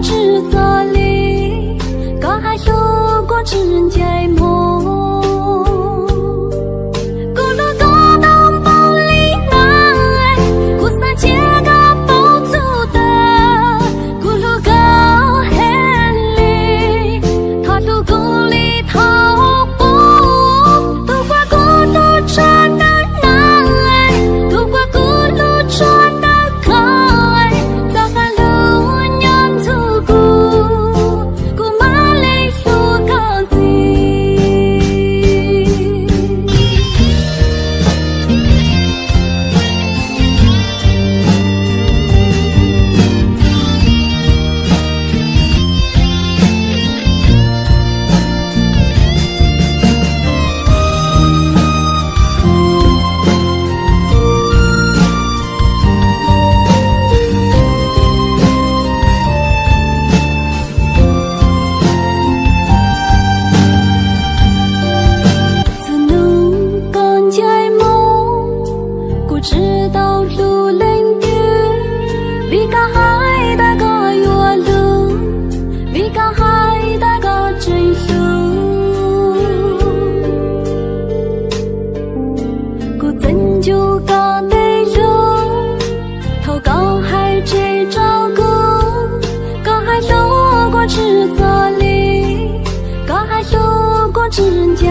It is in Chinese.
制作里，个还路过知人节目，咕噜多当包里来，古三节个包住的，咕噜个黑里，他路咕里逃步，都怪咕噜穿的难，都怪咕噜穿的开，咋个路娘足顾，顾马里路高子。自努干节目，故知道路零丢，为个海大个月路，为个海大个真路，故真就个内路，头高海这照顾，个海路过制作里，个海路过知人节。